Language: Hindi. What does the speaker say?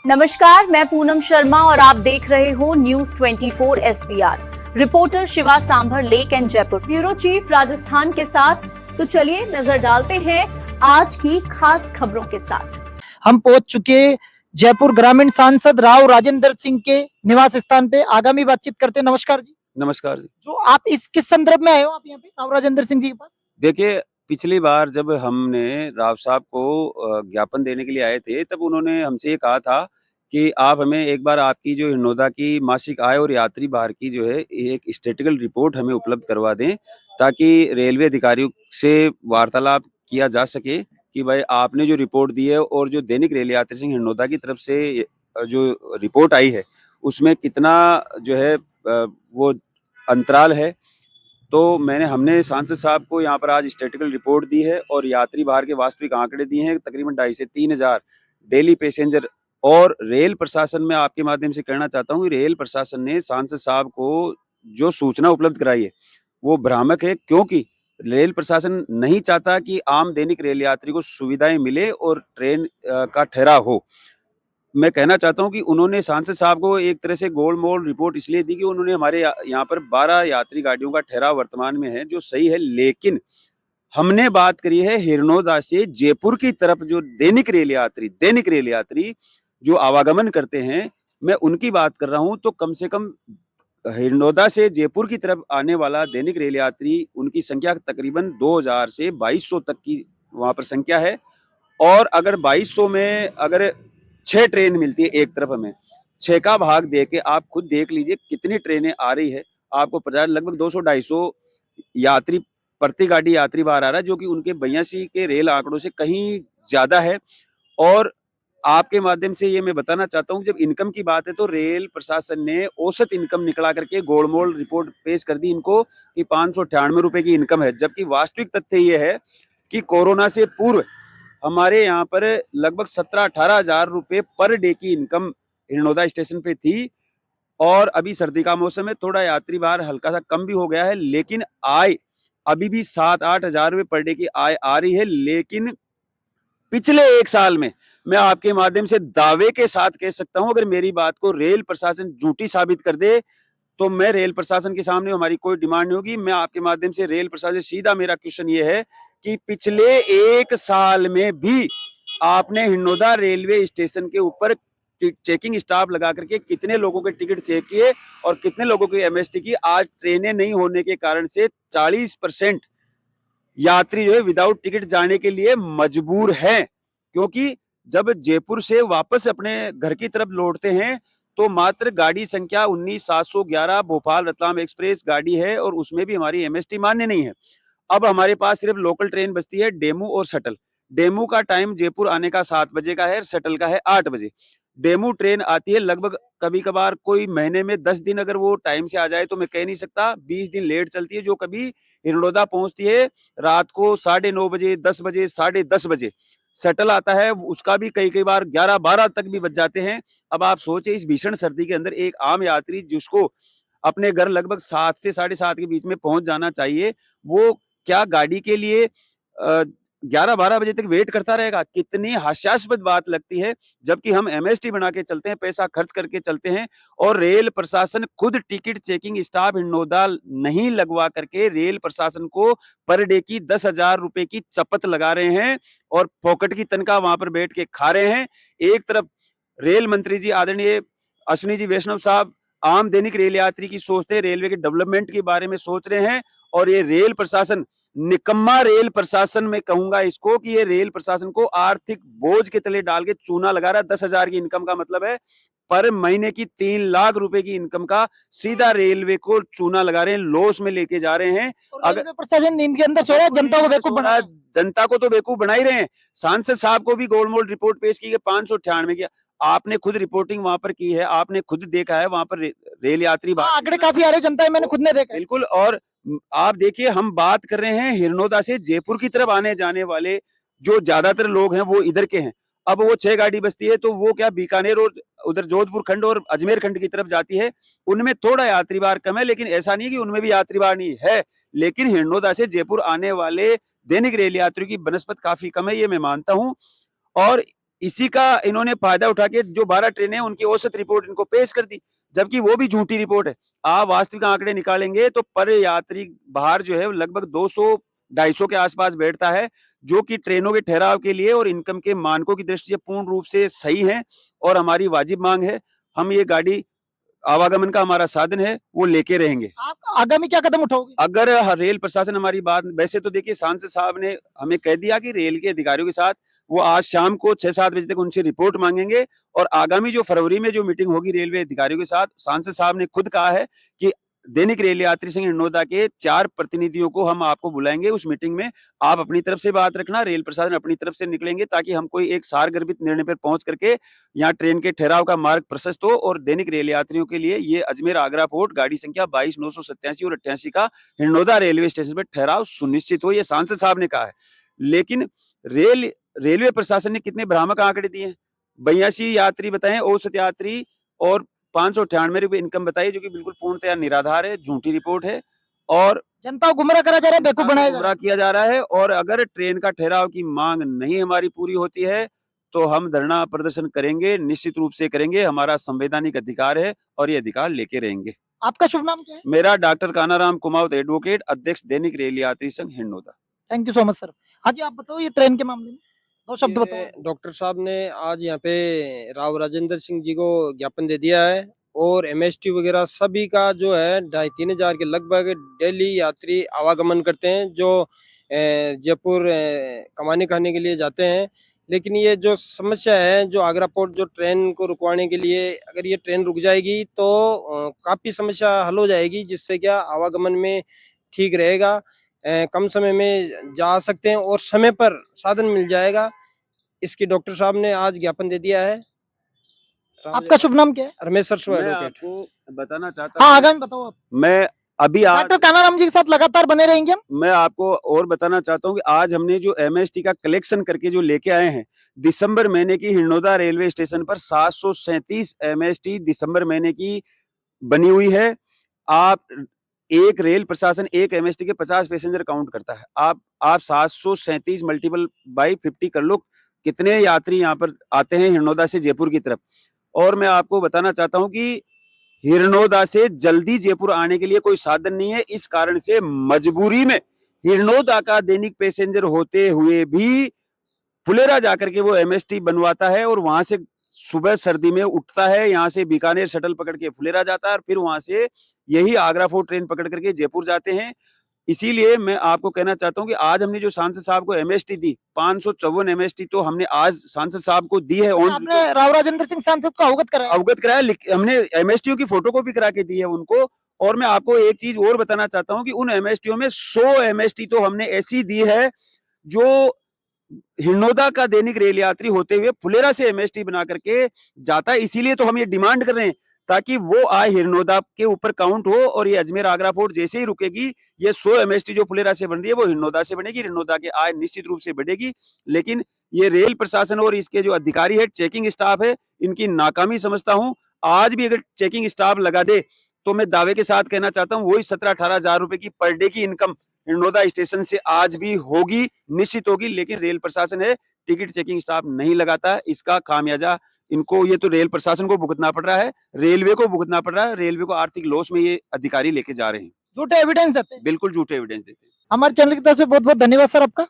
नमस्कार, मैं पूनम शर्मा और आप देख रहे हो news 24 SBR। Reporter Shiva sambar, lake and Jaipur. Bureau chief Rajasthan के साथ। तो चलिए नजर डालते हैं आज की खास खबरों के साथ। हम पहुंच चुके जयपुर ग्रामीण सांसद राव राजेंद्र सिंह के निवास स्थान पे। आगामी बातचीत करते हैं। नमस्कार जी। नमस्कार जी। जो आप इस किस संदर्भ में आए हो आप यहाँ पे राव राजेंद्र सिंह जी के पास? देखिए, पिछली बार जब हमने राव साहब को ज्ञापन देने के लिए आए थे, तब उन्होंने हमसे ये कहा था कि आप हमें एक बार आपकी जो हिरनौदा की मासिक आय और यात्री भार की जो है एक स्टैटिस्टिकल रिपोर्ट हमें उपलब्ध करवा दें, ताकि रेलवे अधिकारियों से वार्तालाप किया जा सके कि भाई आपने जो रिपोर्ट दी है और जो दैनिक रेल यात्री संघ हिरनौदा की तरफ से जो रिपोर्ट आई है, उसमें कितना जो है वो अंतराल है। तो हमने सांसद साहब को यहाँ पर आज स्टैटिस्टिकल रिपोर्ट दी है और यात्री भार के वास्तविक आंकड़े दिए हैं, तकरीबन 2,500 से 3,000 डेली पैसेंजर। और रेल प्रशासन में आपके माध्यम से कहना चाहता हूँ कि रेल प्रशासन ने सांसद साहब को जो सूचना उपलब्ध कराई है वो भ्रामक है, क्योंकि रेल प्रशासन नहीं चाहता कि आम दैनिक रेल यात्री को सुविधाएं मिले और ट्रेन का ठहराव हो। मैं कहना चाहता हूँ कि उन्होंने सांसद साहब को एक तरह से गोलमोल रिपोर्ट इसलिए दी कि उन्होंने हमारे यहाँ पर 12 यात्री गाड़ियों का ठहराव वर्तमान में है, जो सही है। लेकिन हमने बात करी है हिरनौदा से जयपुर की तरफ जो दैनिक रेल यात्री जो आवागमन करते हैं, मैं उनकी बात कर रहा हूँ। तो कम से कम हिरनौदा से जयपुर की तरफ आने वाला दैनिक रेल यात्री, उनकी संख्या तकरीबन 2000 से 2200 तक की वहाँ पर संख्या है। और अगर 2200 में अगर 6 ट्रेन मिलती है एक तरफ, हमें 6 का भाग दे के आप खुद देख लीजिए कितनी ट्रेनें आ रही है। आपको पता लगभग 200-250 यात्री प्रति गाड़ी यात्री भार आ रहा है, जो कि उनके 82 के रेल आंकड़ों से कहीं ज्यादा है। और आपके माध्यम से ये मैं बताना चाहता हूँ, जब इनकम की बात है तो रेल प्रशासन ने औसत इनकम निकला करके गोलमोल रिपोर्ट पेश कर दी इनको कि 598 रुपए की इनकम है, जबकि वास्तविक तथ्य ये है कि कोरोना से पूर्व हमारे यहाँ पर लगभग 17-18 हजार रुपए पर डे की इनकम हिरनौदा स्टेशन पे थी। और अभी सर्दी का मौसम है, थोड़ा यात्री भार हल्का सा कम भी हो गया है, लेकिन आय अभी भी 7-8 हजार रुपए पर डे की आय आ रही है। लेकिन पिछले 1 साल में मैं आपके माध्यम से दावे के साथ कह सकता हूं, अगर मेरी बात को रेल प्रशासन झूठी साबित कर दे तो मैं रेल प्रशासन के सामने, हमारी कोई डिमांड नहीं होगी। मैं आपके माध्यम से रेल प्रशासन, सीधा मेरा क्वेश्चन ये है कि पिछले 1 साल में भी आपने हिरनौदा रेलवे स्टेशन के ऊपर चेकिंग स्टाफ लगा करके कितने लोगों के टिकट चेक किए और कितने लोगों की एमएसटी की? आज ट्रेनें नहीं होने के कारण से 40% यात्री जो है विदाउट टिकट जाने के लिए मजबूर हैं, क्योंकि जब जयपुर से वापस अपने घर की तरफ लौटते हैं तो मात्र गाड़ी संख्या 19711 भोपाल रतलाम एक्सप्रेस गाड़ी है और उसमें भी हमारी एमएसटी मान्य नहीं है। अब हमारे पास सिर्फ लोकल ट्रेन बचती है, डेमू और शटल। डेमू का टाइम जयपुर आने का 7 बजे का है, शटल का है 8 बजे। डेमू ट्रेन आती है लगभग, कभी कभार कोई महीने में 10 दिन अगर वो टाइम से आ जाए तो मैं कह नहीं सकता, 20 दिन लेट चलती है, जो कभी हिरनौदा पहुंचती है रात को 9:30 बजे, 10 बजे, 10:30 बजे। शटल आता है, उसका भी कई कई बार 11-12 तक भी बच जाते हैं। अब आप सोचे इस भीषण सर्दी के अंदर एक आम यात्री जिसको अपने घर लगभग 7 से 7:30 के बीच में पहुंच जाना चाहिए, वो क्या गाड़ी के लिए 11-12 बजे तक वेट करता रहेगा? कितनी हास्यास्पद बात लगती है। जबकि हम एमएसटी बना के चलते हैं, पैसा खर्च करके चलते हैं, और रेल प्रशासन खुद टिकट चेकिंग स्टाफ हिरनौदा नहीं लगवा करके रेल प्रशासन को पर डे की 10,000 रुपए की चपत लगा रहे हैं और पॉकेट की तनख्वाह वहां पर बैठ के खा रहे हैं। एक तरफ रेल मंत्री जी आदरणीय अश्विनी जी वैष्णव साहब आम दैनिक रेल यात्री की सोचते हैं, रेलवे के डेवलपमेंट के बारे में सोच रहे हैं, और ये रेल प्रशासन, निकम्मा रेल प्रशासन में कहूंगा इसको, कि ये रेल प्रशासन को आर्थिक बोझ के तले डाल के चूना लगा रहा है। 10,000 की इनकम का मतलब है पर महीने की 3 लाख रुपए की इनकम का सीधा रेलवे को चूना लगा रहे हैं, लॉस में लेके जा रहे हैं। अगर प्रशासन इनके अंदर सो रहा है, जनता को बेवकूफ बना, जनता को तो बेवकूफ बना ही रहे हैं। सांसद साहब को भी गोलमोल रिपोर्ट पेश की, 598 किया। आपने खुद रिपोर्टिंग वहां पर की है, आपने खुद देखा है वहां पर रेल यात्री आंकड़े काफी आ रहे, जनता है, मैंने खुद ने देखा। बिल्कुल। और आप देखिए, हम बात कर रहे हैं हिरनौदा से जयपुर की तरफ आने जाने वाले जो ज्यादातर लोग हैं वो इधर के हैं। अब वो 6 गाड़ी बचती है तो वो क्या बीकानेर और उधर जोधपुर खंड और अजमेर खंड की तरफ जाती है, उनमें थोड़ा यात्री भार कम है, लेकिन ऐसा नहीं कि उनमें भी यात्री भार नहीं है। लेकिन हिरनौदा से जयपुर आने वाले दैनिक रेल यात्रियों की बनस्पत काफी कम है, ये मैं मानता हूं। और इसी का इन्होंने फायदा उठा के जो 12 ट्रेनें उनकी औसत रिपोर्ट इनको पेश कर दी, जबकि वो भी झूठी रिपोर्ट है। आप वास्तविक आंकड़े निकालेंगे तो पर यात्री भार जो है लगभग 200-250 के आसपास बैठता है, जो कि ट्रेनों के ठहराव के लिए और इनकम के मानकों की दृष्टि से पूर्ण रूप से सही है और हमारी वाजिब मांग है। हम ये गाड़ी आवागमन का हमारा साधन है, वो लेके रहेंगे। आप आगामी क्या कदम उठाओगे? अगर रेल प्रशासन हमारी बात, वैसे तो देखिए सांसद साहब ने हमें कह दिया कि रेल के अधिकारियों के साथ वो आज शाम को 6-7 बजे तक उनसे रिपोर्ट मांगेंगे और आगामी जो फरवरी में जो मीटिंग होगी रेलवे अधिकारियों के साथ, सांसद साहब ने खुद कहा है कि दैनिक रेल यात्री संघ हिंडोदा के 4 प्रतिनिधियों को हम आपको बुलाएंगे उस मीटिंग में। आप अपनी तरफ से बात रखना, रेल प्रशासन अपनी तरफ से निकलेंगे ताकि हम कोई एक सारगर्भित निर्णय पर पहुंच करके यहाँ ट्रेन के ठहराव का मार्ग प्रशस्त हो और दैनिक रेल यात्रियों के लिए ये अजमेर आगरा पोर्ट गाड़ी संख्या 22,987 और 88 का हिंडोदा रेलवे स्टेशन पर ठहराव सुनिश्चित हो, ये सांसद साहब ने कहा है। लेकिन रेलवे प्रशासन ने कितने भ्रामक आंकड़े दिए हैं। 82 यात्री बताएं औसत यात्री और 598 रुपए इनकम बताई, जो कि बिल्कुल पूर्णतया निराधार है, झूठी रिपोर्ट है और जनता को गुमराह करा जा रहा है, बेवकूफ बनाया जा रहा गुमराह किया जा रहा है। और अगर ट्रेन का ठहराव की मांग नहीं हमारी पूरी होती है तो हम धरना प्रदर्शन करेंगे, निश्चित रूप से करेंगे। हमारा संवैधानिक अधिकार है और ये अधिकार लेके रहेंगे। है। आपका शुभ नाम क्या है? मेरा डॉक्टर कानाराम कुमावत एडवोकेट, अध्यक्ष दैनिक रेल यात्री संघ Hindoda. Thank you so much sir. हाँ जी, आप बताओ ये ट्रेन के मामले में 2 शब्द ये बताओ। डॉक्टर साहब ने आज यहाँ पे राव राजेंद्र सिंह जी को ज्ञापन दे दिया है और एमएसटी वगैरह सभी का जो है 2,500-3 हजार के लगभग डेली यात्री आवागमन करते हैं जो जयपुर कमाने खाने के लिए जाते हैं। लेकिन ये जो समस्या है, जो आगरा पोर्ट जो ट्रेन को रुकवाने के लिए, अगर ये ट्रेन रुक जाएगी तो काफ़ी समस्या हल हो जाएगी, जिससे क्या आवागमन में ठीक रहेगा। कम समय में जा सकते हैं और समय पर साधन मिल जाएगा। इसकी डॉक्टर साहब ने आज ज्ञापन दे दिया है। आपका शुभ नाम क्या है? रमेश सरसो मैं एडवोकेट। आपको बताना चाहता हाँ, हूं, आगामी बताओ आप। मैं अभी आज डॉक्टर कानाराम जी के साथ लगातार बने रहेंगे हम। मैं आपको और बताना चाहता हूं कि आज हमने जो एमएसटी का कलेक्शन करके जो लेके आए हैं, दिसंबर महीने की हिंडोदा रेलवे स्टेशन पर 737 एमएसटी दिसंबर महीने की बनी हुई है। आप एक रेल प्रशासन एक एमएसटी के 50 पैसेंजर काउंट करता है। आप 737 मल्टीपल बाई 50 कर लो, कितने यात्री यहाँ पर आते हैं हिरनौदा से जयपुर की तरफ। और मैं आपको बताना चाहता हूँ कि हिरनौदा से जल्दी जयपुर आने के लिए कोई साधन नहीं है। इस कारण से मजबूरी में हिरनौदा का दैनिक पैसेंजर होते हुए भी फुलेरा जाकर के वो एमएसटी बनवाता है और वहां से सुबह सर्दी में उठता है, यहाँ से बीकानेर शटल पकड़ के फुलेरा जाता है और फिर वहां से यही आगरा फोर्ट ट्रेन पकड़ करके जयपुर जाते हैं। इसीलिए मैं आपको कहना चाहता हूं कि आज हमने जो सांसद साहब को एमएसटी दी, 554 एमएसटी तो हमने आज सांसद साहब को दी है। आपने राव राजेंद्र सिंह सांसद को अवगत कराया। हमने एमएसटीओ की फोटो कॉपी करा के दी है उनको। और मैं आपको एक चीज और बताना चाहता हूं कि उन एमएसटीओ में 100 एमएसटी तो हमने ऐसी दी है जो हिरनौदा का दैनिक रेल यात्री होते हुए फुलेरा से एमएसटी बना करके जाता है। इसीलिए तो हम ये डिमांड कर रहे हैं ताकि वो आए हिरनौदा के ऊपर काउंट हो और ये अजमेर आगरा पोर्ट जैसे ही रुकेगी, ये 100 एमएसटी जो फुलेरा से बन रही है वो हिरनौदा से बनेगी। हिरनौदा के आय निश्चित रूप से बढ़ेगी। लेकिन ये रेल प्रशासन और इसके जो अधिकारी है, चेकिंग स्टाफ है, इनकी नाकामी समझता हूं। आज भी अगर चेकिंग स्टाफ लगा दे तो मैं दावे के साथ कहना चाहता हूं वही 17-18 हजार रुपए की पर डे की इनकम हिरनौदा स्टेशन से आज भी होगी, निश्चित होगी। लेकिन रेल प्रशासन है, टिकट चेकिंग स्टाफ नहीं लगाता। इसका खामियाजा इनको, ये तो रेल प्रशासन को भुगतना पड़ रहा है, रेलवे को भुगतना पड़ रहा है। रेलवे को आर्थिक लॉस में ये अधिकारी लेके जा रहे हैं। झूठे एविडेंस देते हैं। बिल्कुल झूठे एविडेंस देते हैं। हमारे चैनल की तरफ से बहुत बहुत धन्यवाद सर आपका।